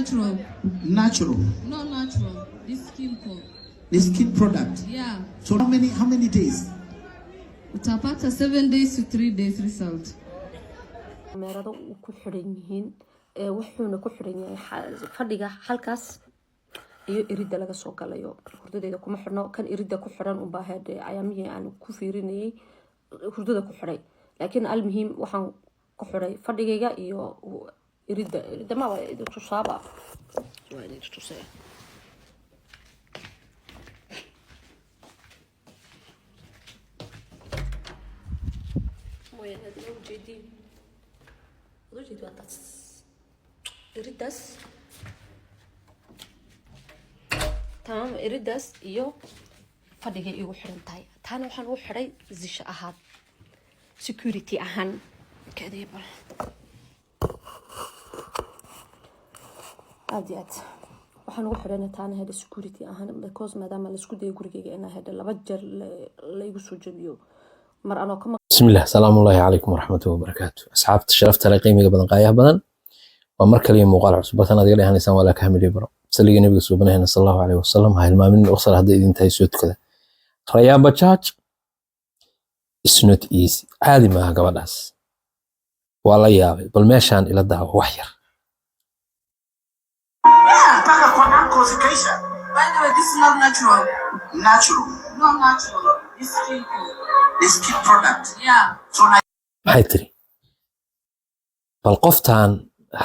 natural. Natural. Not natural. This skin coat. The skin product. Yeah. So how many days? Utapata 7 days to 3 days result. kamerada uu ku xiran yihiin wuxuuna ku xiran yahay fadhiga halkaas iyo irida laga soo galayo hurdadeeda kuma xirno kan irida ku xiran u baahayd ayaamihii aan ku fiirinayay hurdada ku xiray laakiin almuhiim waxaan ku xiray fadhigayga iyo irida ma waa idin tusaaba waa idin tusay mooyee hadii uu jeedin وجد واتس إريداس تمام إريداس إيو فديجي إيو حرنتاي تانا وحن وحري زيش أهاد security أهان كذيبا عاديات وحن وحرنا تانا هذا security أهان because ما دام السكود يقول جي أنا هذا لبجر لا يقصو جبيو مر أنا كم بسم الله السلام الله عليكم ورحمة الله وبركاته أصحاب الشرف تلاقي قيمة بدن قاية بدن ومرك اليوم مقال عصب بثنا ديالي هنسان ولا كامل يبرا سلي النبي صلى الله عليه وسلم هاي المامن وصل هذا إذا انتهي سوت كذا ريان بتشاج it's not easy عادي ما قبلس والله يابي بالمشان إلى الدعوة وحير By the way, this is not natural. Natural. Not natural. This skin coat. The skin product. Yeah. So maxay tiri bal qoftaan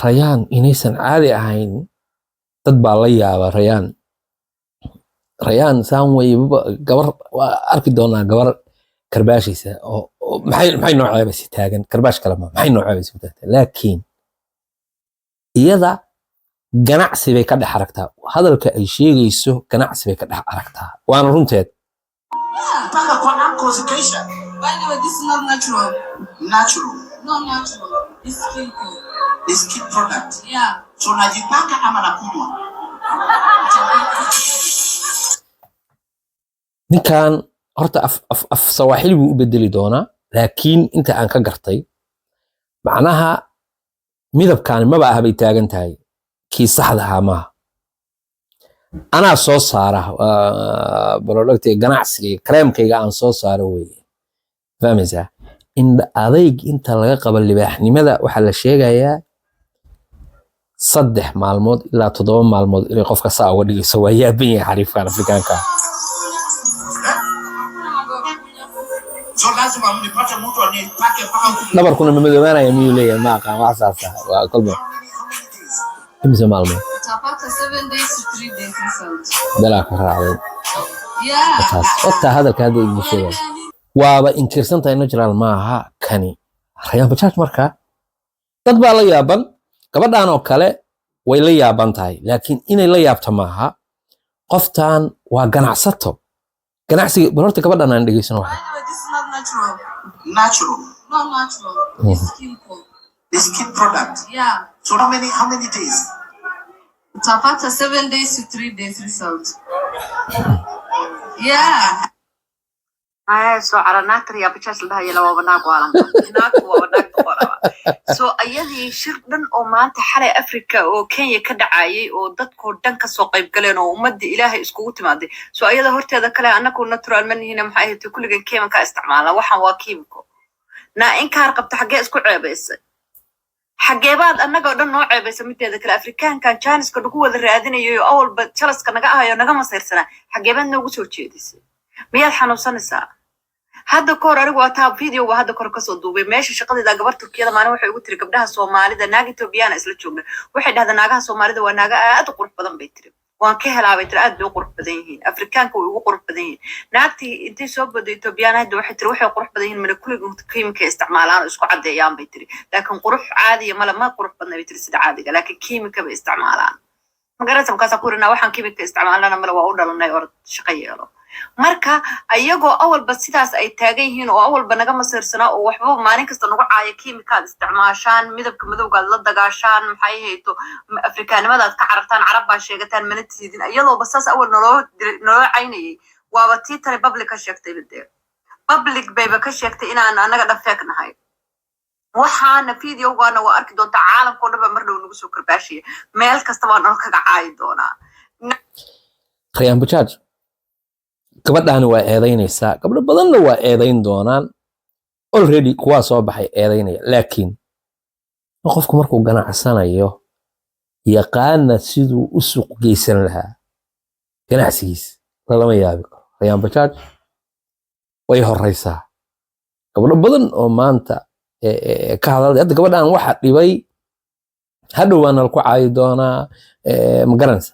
rayaan inaysan caadi ahayn dad baa la yaaba rayaan saan way gabar waa arki doonaa gabar karbaashaysa oo maxay noo ceebaysa taagan karbaash kale maxay noo ceebaysa taagan laakiin iyada ganacsi bay ka dhex aragtaa hadalka ay sheegayso ganacsi bay ka dhex aragtaa waana runteed By the way, this is not natural. natural. Not natural. This skin coat. The skin product. Yeah. So najipaka ama nakunywa. ninkan horta af sawaaxili buu u bedeli doonaa laakiin inta aan ka gartay macnaha midabkan maba ah bay taagan tahay kii saxda ah maaha anaa soo saara productiga ganacsiga kareemkayga aan soo saaro weeye fahmaysaa in adayg inta laga qabo libaaxnimada waxaa la sheegayaa 3 maalmood ilaa 7 maalmood inay qofka saa uga dhigayso waa yaaban yahay xariifkan afrikaanka So lazima mnipate mtu anipake paka nabarkuna ma madoobaanaya miyuu leeyahay ma aqaan wax saas ah waa kolba imisa maalmood Utapata 7 days to 3 days result. dalaa ka raacday Yeah. taas wata hadalka hadda idin sheegay waaba inkirsan tahay natural maaha kani rayaan bajaaj marka dad baa la yaaban gabadhan oo kale way la yaaban tahay laakiin inay la yaabto maaha qoftan waa ganacsato ganacsiga barorta gabadhan aan dhageysano By the way, this is not natural. natural. Not natural. This skin coat. The skin product. Yeah. So how many days? Utapata 7 days to 3 days result. Yeah. سو على ناكر يا بتشاش لها يلا وبناك وعلم ناك وبناك قرابة سو أيدي شردن أو ما أنت حلا أفريقيا أو كينيا كدعاية أو دتكو دنك سوق يبقلنا ومد إلهي إسكوت مادي سو أيدا هرت هذا كلا أنا كون ناتورال من هنا محاية كل جن كيما كاستعماله وحن واكيمكو نا إن كارقب تحقق إسكو عبيس حجابات أنا قاعد نوع عبيس متى هذا كلا أفريقيا كان جانس كده هو الرئادين يو أول بتشلس كنا جاها يو نجا مصير سنة حجابات نوجسو تشيدس مياد حنوصل الساعة هذا كور أرجو أتابع فيديو وهذا كور قصة دوبي ماشي شغلي إذا قبرت كذا ما أنا وحي قلت لك قبلها سومالي ده ناقي توبيان إسلت شغله واحد هذا ناقها سومالي ده وناقة أتقرب بدن بيتري وان كهلا بيتري أدو قرب بدينهين أفريقيان كوي قرب بدينهين ناقتي أنتي سوب بدي توبيان هذا واحد تروحي قرب بدينهين من كل قيم كاستعمالان إسكو عدي أيام بيتري لكن قرب عادي ما قرب بدنا بيتري سد عادي لكن كيميكا باستعمالان ما قرأت مكاسا كورنا وحن كيميكا استعمالنا ملا وأودا لنا يورد شقية له marka ayagoo awalba sidaas ay taagan yihiin oo awalba naga masiirsanaa oo waxba maalin kasta nagu caaya kiimikaad isticmaashaan midabka madowgaad la dagaashaan maxay hayto afrikaanimadaad ka carartaan carab baa sheegataan mana tiidin iyadoo basaas awal naloo caynayay waaba tii tale public ka sheegtay bidee public bayba ka sheegtay inaan anaga dhafeeg nahay waxaana videogaana waa arki doontaa caalamkoo dhan baa mar dhow nagu soo karbaashaya meel kasta baa nala kaga caayi doonaa Rayaan Bajaaj gabadhaani waa eedaynaysaa gabdho badanna waa eedayn doonaan already kuwaa soo baxay eedaynaya laakiin qofku markuu ganacsanayo yaqaana siduu u suuq geysan lahaa ganacsigiisa lama yaabi karo Rayaan Bajaaj way horeysaa gabdho badan oo maanta ka hadalay hadda gabadhan waxa dhibay hadhow waan ku caayi doonaa ma garanaysa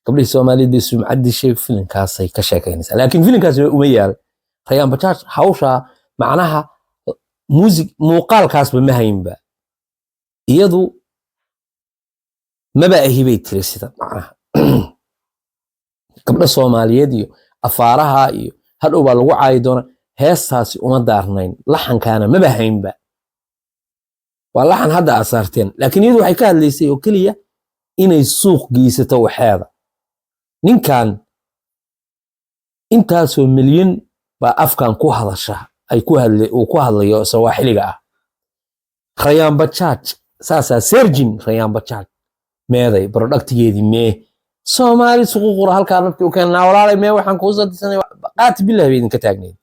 gabdhihii Soomaaliyeed sumcaddii shay filinkaasay ka sheekaynaysaa laakiin filinkaas uma yaal Rayaan Bajaaj hawsha macnaha muuqaalkaasba ma haynba iyadu maba ahibay tiri sida macnaha gabdho Soomaaliyeed iyo afaaraha iyo hadhow baa lagu caayi doonaa heestaasi uma daarnayn laxankaana maba haynba waa laxan hadda asaarteen laakiin iyadu waxay ka hadlaysay oo keliya inay suuq geysato waxeeda ninkan intaasoo milyan baa afkan ku hadasha ay ku hadlayo Sawaaxiliga ah Rayaan Bajaaj saasaa Sergin Rayaan Bajaaj meeday productigeedii mee Soomaali suuqura halka nafti u keenaa walaalay mee waxaan ku sadisnay qaat billaah idin ka taagneed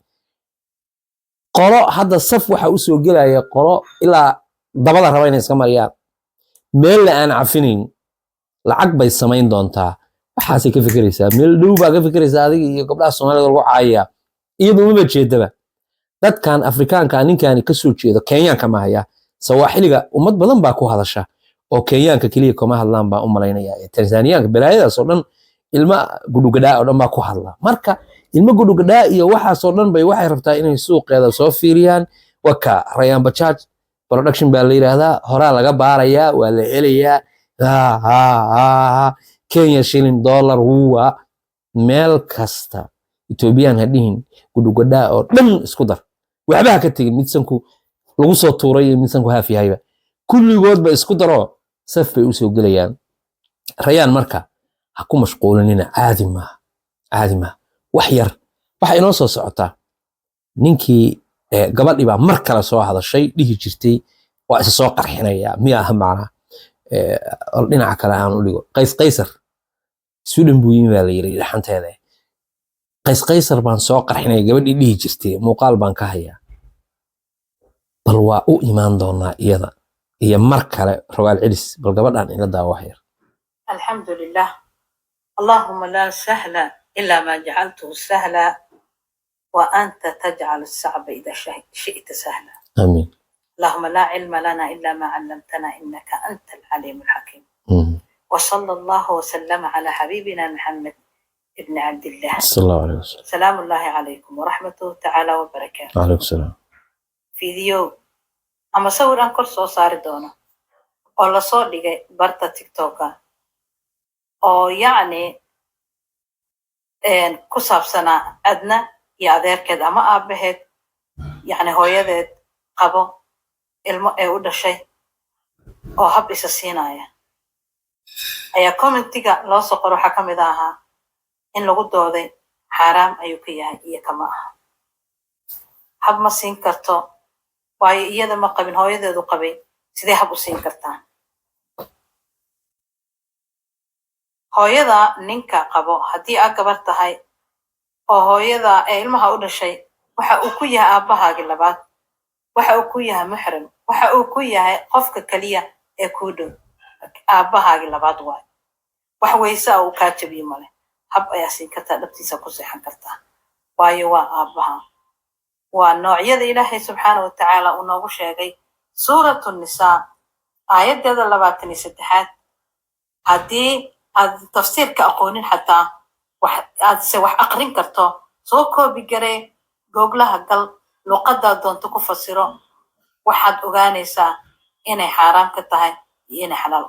qolo hadda saf waxa u soo gelaya qolo ilaa dabada raba inay iska mariyaan meel aan cafinayn lacag bay samayn doontaa waxaasay ka fikiraysaa meel dhow baa ka fikiraysaa adiga iyo gabdhaha Soomaalida lagu caaya iyadoo uma jeedaba dadkan Afrikaanka ninkani ka soo jeedo Kenyaanka ma haya Sawaaxiliga ummad badan baa ku hadasha oo Kenyaanka kaliya kuma hadlaan baa u malaynaya Tansaaniyaanka balaayadaas oo dhan ilma gudugada oo dhan baa ku hadla marka ilma gudugada iyo waxaas oo dhan bay waxay rabtaa inay suuqeeda soo fiiriyaan waka Rayaan Bajaaj production baa la yiraahdaa hora laga baarayaa waa la helayaa Kenya shilling dollar huwa meel kasta Ethiopian hadhihin gudugada oo dhan isku dar waxba ka tagin midsanku lagu soo tuuray midsanku haafiyayba kulligood ba isku daro saf bay u soo gelayaan Rayaan marka ha ku mashquulinina caadi ma wax yar waxa inoo soo socota ninkii gabadhii baa mar kale soo hadashay dhihi jirtay waa isa soo qarxinaya miyaa macna dhinaca kale aan u dhigo Qaysar Sweden buu yimid la yiri dhaxanteeda Qaysar baan soo qarxinay gabadhii dhihi jirtay muuqaal baan ka hayaa bal waa u imaan doonaa iyada iyo mar kale rogaal celis bal gabadhan ila daawo hayr alxamdulillah allahumma la sahla illa ma ja'altuhu sahla wa anta taj'al as-sa'ba idha shi'ta sahla amin اللهم لا علم لنا إلا ما علمتنا إنك أنت العليم الحكيم وصلى الله وسلم على حبيبنا محمد ابن عبد الله صلى الله عليه وسلم سلام الله عليكم ورحمته تعالى وبركاته عليكم السلام فيديو أما صور أن كل صار دونه ولا صور لقى برتا تيك توكا أو يعني كسب سنة أدنى يا ذير كذا ما أبهت يعني هو يذد قبو ilmo ee u dhashay oo hab isa siinaya ayaa commentiga loo soo qoro waxa kamid ahaa in lagu dooday xaraam ayuu ka yahay iyo kama aha hab ma siin karto waayo iyada ma qabin hooyadeedu qabay sidee hab u siin kartaa hooyada ninka qabo haddii aad gabar tahay oo hooyada ee ilmaha u dhashay waxa uu ku yahay aabbahaagi labaad waxa uu ku yahay muxrim waxa uu ku yahay qofka kaliya ee ku dhow aabbahaagi labaad waay wax weysa uu ka jabiyo male hab ayaa siin kartaa dhabtiisa ku seexan kartaa waayo waa aabbaha waa noocyada ilaahay subxaanahu wa tacaala uu noogu sheegay suuratu nisaa aayadeeda 23 haddii aad tafsiirka aqoonin xataa wax aqrin karto soo koobi garee googlaha gal luqadda doonto ku fasiro waxaad ogaanaysaa inay xaraam ka tahay iyo inay xalaal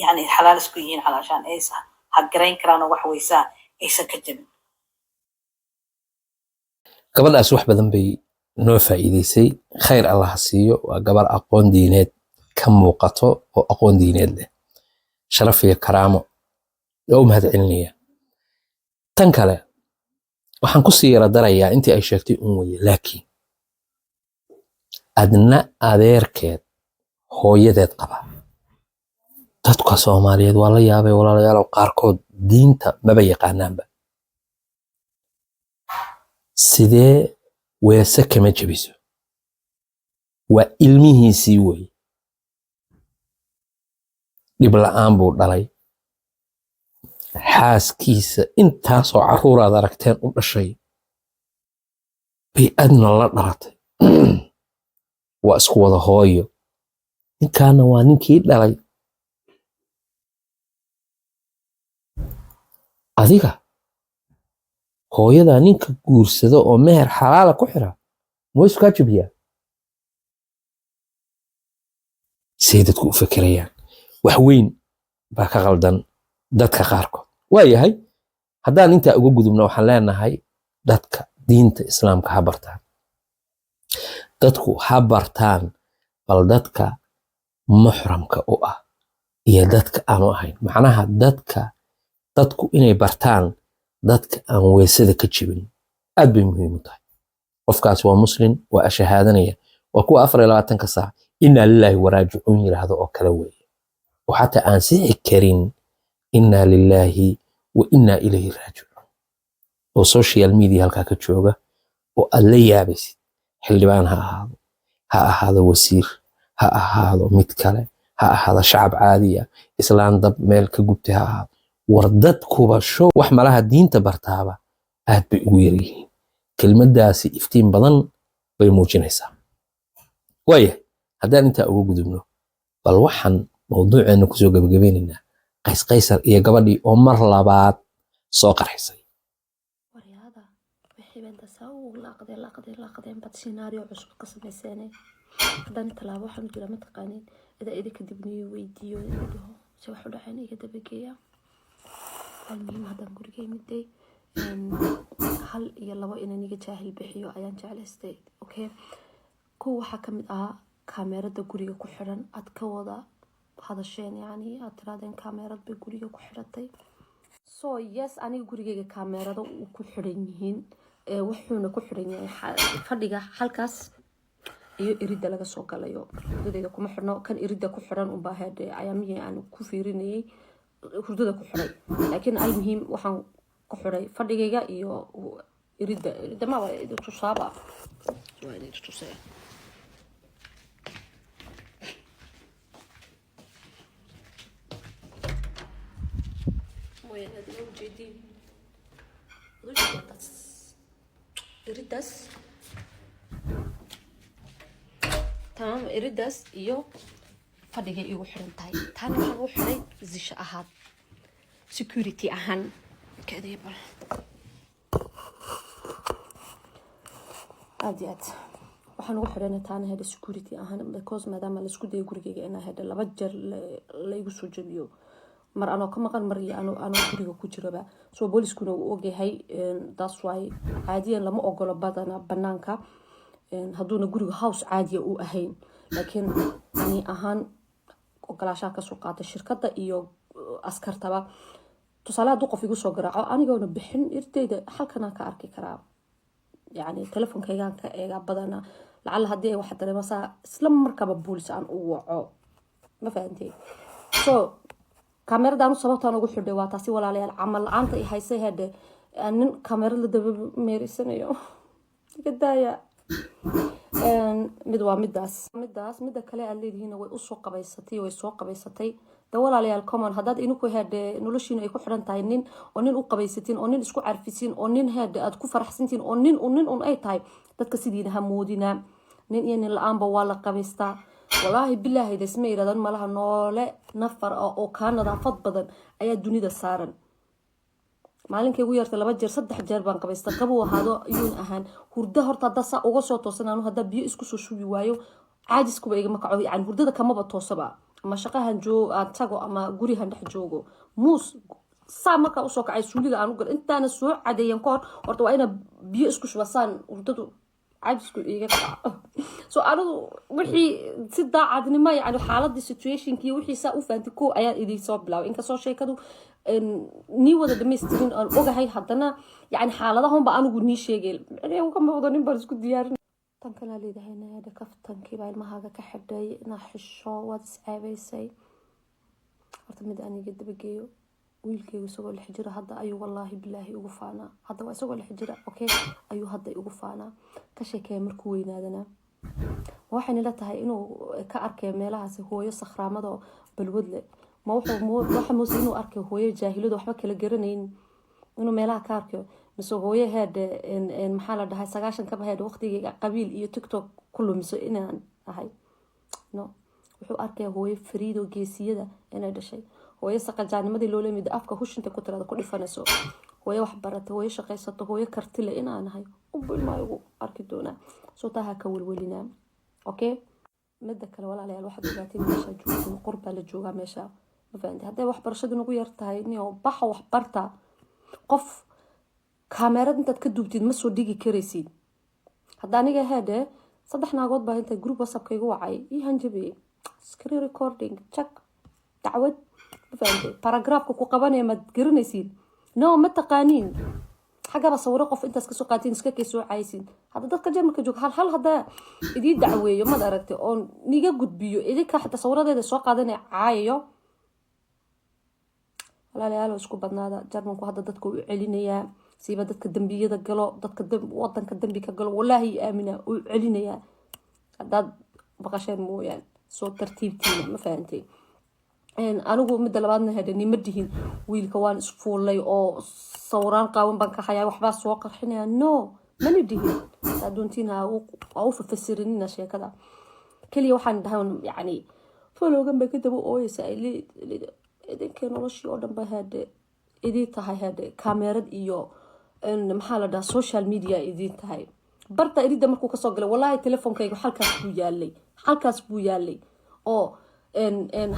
yani xalaal isku yihiin xalaashaan aysa ha garayn karaan wax weysaa aysan ka jabin gabadhaas wax badan bay noo faa'iideysay khayr Allah siiyo waa gabar aqoon diineed ka muuqato oo aqoon diineed leh sharaf iyo karaamo oo mahad celinaya tan kale waxaan ku sii yara darayaa intii ay sheegtay weeye laakiin adna adeerkeed hooyadeed qaba dadka Soomaaliyeed waa la yaabay walaalayaal qaarkood diinta maba yaqaanaanba sidee weese kama jabiso waa ilmihiisii wey dhib la'aan buu dhalay xaaskiisa intaasoo carruuraad aragteen u dhashay bay adna la dhalatay waa isku wada hooyo ninkaana waa ninkii dhalay adiga hooyada ninka guursada oo meher xalaala ku xira ma isku jabiyaa say dadku u fikirayaan wax weyn baa ka qaldan dadka qaarkood waayahay haddaan intaa uga gudubno waxaan leenahay dadka diinta islaamka ha bartaan dadku ha bartaan bal dadka muxramka u ah iyo dadka aanu ahayn macnaha dadku inay bartaan dadka aan weesada ka jibin aad bay muhiim u tahay qofkaas waa muslim waa shahaadanaya waa kuwa 24 saac inna lillahi wa raaji'un yiraahdo oo kala weeye oo xataa aan sii karin inna lillahi wa inna ilayhi raaji'un oo social media halka ka jooga oo aad la yaabaysid xildhibaan ha ahaado wasiir ha ahaado mid kale ha ahaado shacab caadiya islaan dab meel ka gubtay ha ahaado war dadkuba show wax malaha diinta bartaaba aad bay ugu yaryihiin kelmaddaasi iftiin badan bay muujinaysaa waayahay haddaan intaa uga gudubno bal waxaan mawduuceena kusoo gabagabaynaynaa qays qaysar iyo gabadhii oo mar labaad soo qarxisay waryaada wixii banta saw laqdeen bad scenario cusub ka sameysane haddana talaabo waxaan jira ma taqaanin idinka dibniyo weydiiyo dhaho si wax u dhaxayn iga dabageeya المهم هذا gurigay miday hal iyo labo inaan iga jaahil bixiyo ayaan jeclaystay okay ko waxa kamid ah kaamirada guriga ku xiran ad ka wada hadasheen yani ad tiraadeen kaamirad bay guriga ku xiratay so yes aniga gurigayga kaamirada uu ku xiran yihiin wuxuuna ku xiran yahay fadhiga halkaas iyo irida laga soo galayo hurdada kuma xirno kan irida ku xiran u baahaday ayaamiyay aan ku fiirinayay hurdada ku xiray laakiin ay muhiim waxaan ku xiray fadhigayga iyo irida ma waa idin tusaaba waa idin tusay mooyee hadii uu jeedin iridas tamam iridas iyo fadhiga igu xiran tahay tan waxa uu xiray zisha ahaad security ahaan kadeeba aad waxaan ugu xiran taana hada security ahaan because maadaama la isku day gurigayga inaa hada laba jeer la igu soo jabiyo mar anoo ka maqan mar iyo anoo guriga ku jiraba soo booliskuna uu ogyahay that's why caadiyan lama ogolo badana banaanka haduuna guriga house caadiya uu ahayn laakiin ani ahaan ogolaashaha ka soo qaatay shirkadda iyo askartaba tusaale hadduu qof igu soo garaaco anigoona bixin irtayda halkanaan ka arki karaa yani telefonkaygaan ka eegaa badana lacala haddii ay waxa dareemasaa isla markaba boolis aan u waco ma fahantay so kaameradan sababtaan ugu xidhay waa taasi walaalayaal camal la'aanta ay haysay hade nin kaamera la daba meerisanayo iga daaya mid waa midaas midda kale aad leedihiin way u soo qabaysatay da walaalayaal common haddaad ininku hade noloshiina ay ku xiran tahay nin oo nin u qabaysatiin oo nin isku carfisiin oo nin hade aad ku faraxsantiin oo nin un ay tahay dadka sidiina ha moodina nin iyo nin la'aanba waa la qabaystaa والله بالله إذا اسمه إذا ما لها نوله نفر أو كان نظافات بدن أي الدنيا سارن معلن كي ويرت لما جر صدق جربان قبل استقبوا هذا يون أهان هرده هرت دسا أو صوت وصلنا إنه هذا بيسكو شو يوايو عاجز كوبا يجمع كعوي يعني هرده كم بتوصبا أما شقة هنجو أتاجو أما جوري هندح جوجو موس سامك أو سوق عايز شولي لأنه قال أنت أنا سوق عادي ينقر ورتوا أنا بيسكو شو وصان هرده عاجز كوبا سو أنا وحي سد عادني ما يعني حالة situation كي وحي سأوفى أنت كو أيا إذا صاب لا إنك صار شيء كده نيو ده دمستين أوجه هاي حدنا يعني حالة هم بقى نقول نيش شيء يعني هم كم بقولين برزق ديار كان لي دهينا هذا كفتن كيبا المهاجة كحدي نحشوا واتسابيسي أرتمد أني قد بجيو ويلكي وسوى الحجرة هذا أيو والله بالله يوقفانا هذا وسوى الحجرة أوكي أيو هذا يوقفانا كشيء كامل كوين هذانا waxay nila tahay inuu ka arkay meelahaas hooyo sakhraamado balwadle ma waxa muusi inuu arkay hooyo jaahilada waxba kala garanayn inuu meelaha ka arkayo mise hooyo heede maxaa la dhahay 9 ka baheed waqtiga qabiil iyo tiktok kullu mise inaan ahay no wuxuu arkay hooyo fariido geesiyada inay dhashay hooyo saqajaanimadii loo leemid afka hushinta ku tirada ku dhifanayso hooyo wax baratay hooyo shaqaysato hooyo kartile inaan ahay ma igu arki doonaa soo taha ka walwalinaa اوكي مده kale walaalayaal waxaad ogaateen meesha joogto qurba la jooga meesha ma fahanti haday wax barashadu nagu yar tahay inuu baxa wax barta qof kaamirad intaad ka duubtid ma soo dhigi karaysid hadda aniga hada 3 naagood baa inta group whatsapp kaygu wacay ii hanjabe screen recording check dacwad ma fahanti paragraph ku qabanay ma garanaysid no ma taqaanin حاجة بصوره قف أنت سكسو قاتين سكك سو عايزين هذا ده كجمع كجوك هل هذا إدي دعوة يوم ما دركت أون نيجا جود بيو إدي كحتى صوره ده سو قادني عايو لا لا لا وشكو بدنا هذا جرمك وهذا ده تكو علينيا سيبا ده كدنبيه ده قلو ده كدنب وطن كدنبي كقلو والله هي آمنة علينيا هذا بقاشين مو يعني سو ترتيب تينا ما فهمتي anigu mid labaadna hadani madihin wiilka waan isfuulay oo sawiraan qaawan baan ka hayaa waxba soo qarxinaya no mani dihin adoontina oo fafasirinina sheekada kaliya waxaan dhahay yani folowgan ba kadib oo yeesay idinka noloshii oo dhan ba hada idii tahay hada kaamirad iyo maxaa la dhahaa social media idii tahay barta idida markuu ka soo galay wallahi telefoonkaygu halkaas buu yaalay oo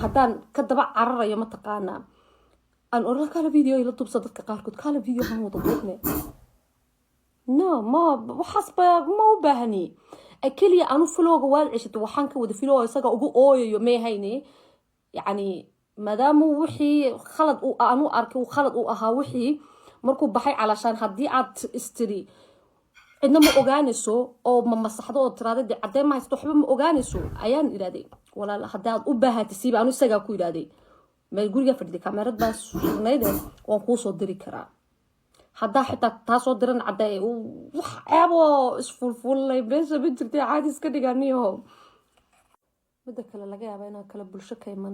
haddaan ka daba cararayo ma taqaanaa aan oran kala video ila tubsa dadka qaarkood kala video han wada duubne no ma waxaas ma u baahni kaliya aanu flowga waan cishto waxaan ka wada flow isaga ugu ooyayo ma hayni yani maadaama wixii khalad uu aanu arkay uu khalad uu ahaa wixii markuu baxay calashaan haddii aad istiri cidna ma ogaanayso oo ma masaxdo oo tiraadada cadeen ma haysto waxba ma ogaanayso ayaan iraaday walaal haddaad u baahatay siiba aanu isaga ku iraaday meel guriga fadhiday kaamirad baa sugnayde waan ku soo diri karaa hadda xitaa taas oo diran caday wax aabo isfulfulay beesha ma jirtay caadi iska dhiganiyo mid kale laga yaabaa inaan kala bulsho ka iman